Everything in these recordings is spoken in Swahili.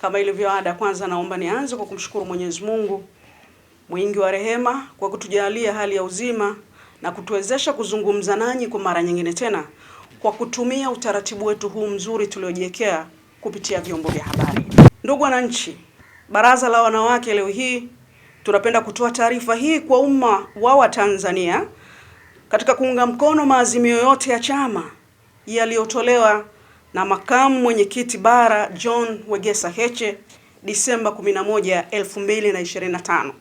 Kama ilivyo ada, kwanza naomba nianze kwa kumshukuru Mwenyezi Mungu mwingi wa rehema kwa kutujalia hali ya uzima na kutuwezesha kuzungumza nanyi kwa mara nyingine tena kwa kutumia utaratibu wetu huu mzuri tuliojiwekea kupitia vyombo vya habari. Ndugu wananchi, Baraza la Wanawake leo hii tunapenda kutoa taarifa hii kwa umma wa Tanzania katika kuunga mkono maazimio yote ya chama yaliyotolewa na Makamu Mwenyekiti Bara John Wegesa Heche Disemba 11, 2025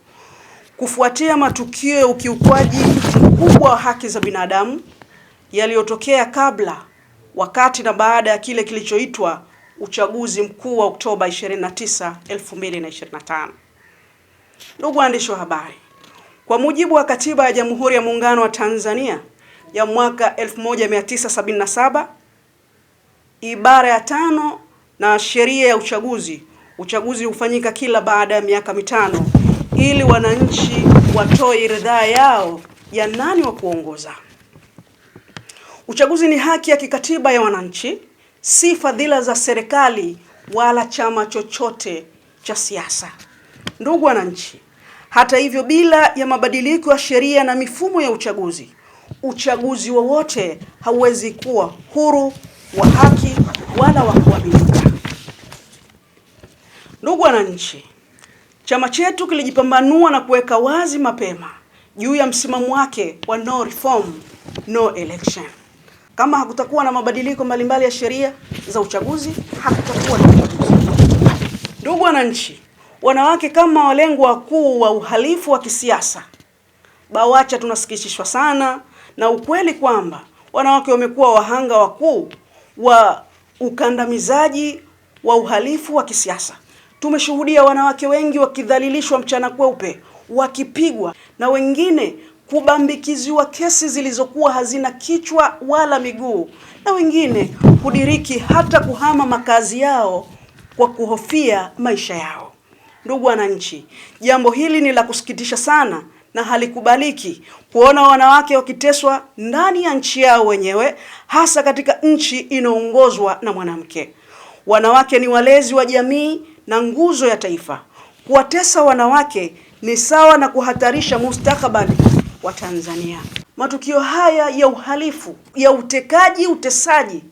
kufuatia matukio ya ukiukwaji mkubwa wa haki za binadamu yaliyotokea kabla, wakati na baada ya kile kilichoitwa uchaguzi mkuu wa Oktoba 29, 2025. Ndugu waandishi wa habari, kwa mujibu wa Katiba ya Jamhuri ya Muungano wa Tanzania ya mwaka 1977 ibara ya 5 na sheria ya uchaguzi hufanyika kila baada ya miaka mitano ili wananchi watoe ridhaa yao ya nani wa kuongoza. Uchaguzi ni haki ya kikatiba ya wananchi, si fadhila za serikali wala chama chochote cha siasa. Ndugu wananchi, hata hivyo, bila ya mabadiliko ya sheria na mifumo ya uchaguzi wowote hauwezi kuwa huru, wa haki wala wa kuaminika. Ndugu wananchi, chama chetu kilijipambanua na kuweka wazi mapema juu ya msimamo wake wa no reform, no election. Kama hakutakuwa na mabadiliko mbalimbali ya sheria za uchaguzi, hakutakuwa na uchaguzi. Ndugu wananchi, wanawake kama walengwa wakuu wa uhalifu wa kisiasa, BAWACHA tunasikitishwa sana na ukweli kwamba wanawake wamekuwa wahanga wakuu wa ukandamizaji wa uhalifu wa kisiasa. Tumeshuhudia wanawake wengi wakidhalilishwa mchana kweupe, wakipigwa na wengine kubambikiziwa kesi zilizokuwa hazina kichwa wala miguu, na wengine kudiriki hata kuhama makazi yao kwa kuhofia maisha yao. Ndugu wananchi, jambo hili ni la kusikitisha sana na halikubaliki kuona wanawake wakiteswa ndani ya nchi yao wenyewe, hasa katika nchi inaongozwa na mwanamke. Wanawake ni walezi wa jamii na nguzo ya taifa. Kuwatesa wanawake ni sawa na kuhatarisha mustakabali wa Tanzania. Matukio haya ya uhalifu, ya utekaji, utesaji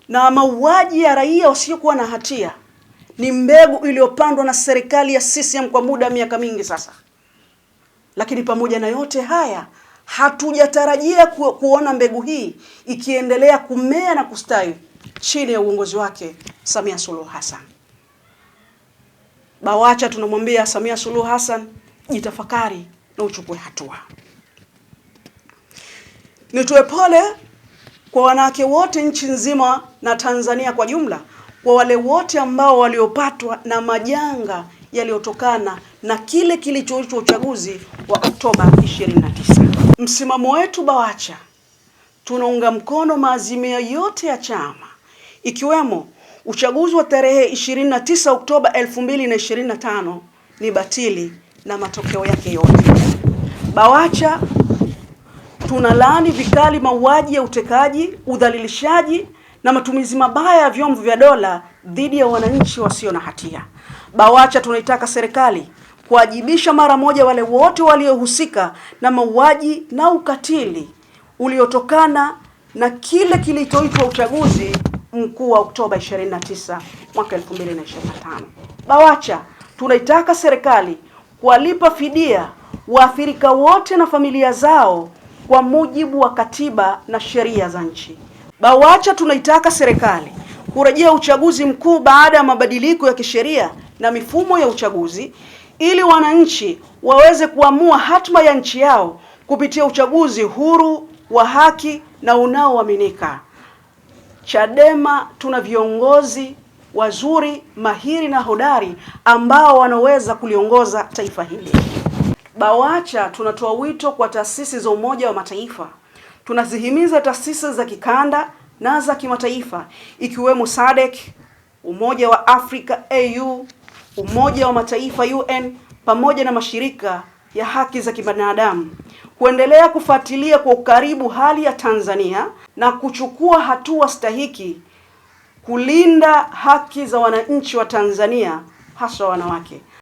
na mauaji ya raia wasiokuwa na hatia ni mbegu iliyopandwa na serikali ya CCM kwa muda miaka mingi sasa. Lakini pamoja na yote haya, hatujatarajia kuona mbegu hii ikiendelea kumea na kustawi chini ya uongozi wake Samia Suluhu Hassan. BAWACHA tunamwambia Samia Suluhu Hassan, jitafakari na uchukue hatua. Nitoe pole kwa wanawake wote nchi nzima na Tanzania kwa jumla, kwa wale wote ambao waliopatwa na majanga yaliyotokana na kile kilichoitwa uchaguzi wa Oktoba 29. Msimamo wetu BAWACHA, tunaunga mkono maazimio yote ya chama, ikiwemo uchaguzi wa tarehe 29 Oktoba 2025 ni batili na matokeo yake yote. BAWACHA tunalaani vikali mauaji ya utekaji, udhalilishaji na matumizi mabaya ya vyombo vya dola dhidi ya wananchi wasio na hatia. BAWACHA tunaitaka serikali kuwajibisha mara moja wale wote waliohusika na mauaji na ukatili uliotokana na kile kilichoitwa uchaguzi mkuu wa Oktoba 29 mwaka 2025. BAWACHA tunaitaka serikali kuwalipa fidia waathirika wote na familia zao kwa mujibu wa katiba na sheria za nchi. BAWACHA tunaitaka serikali kurejea uchaguzi mkuu baada ya mabadiliko ya kisheria na mifumo ya uchaguzi ili wananchi waweze kuamua hatma ya nchi yao kupitia uchaguzi huru, wa haki na unaoaminika. Chadema tuna viongozi wazuri, mahiri na hodari ambao wanaweza kuliongoza taifa hili. BAWACHA tunatoa wito kwa taasisi za Umoja wa Mataifa. Tunazihimiza taasisi za kikanda na za kimataifa ikiwemo SADC, Umoja wa Afrika AU, Umoja wa Mataifa UN, pamoja na mashirika ya haki za kibinadamu kuendelea kufuatilia kwa ukaribu hali ya Tanzania na kuchukua hatua stahiki kulinda haki za wananchi wa Tanzania, hasa wanawake.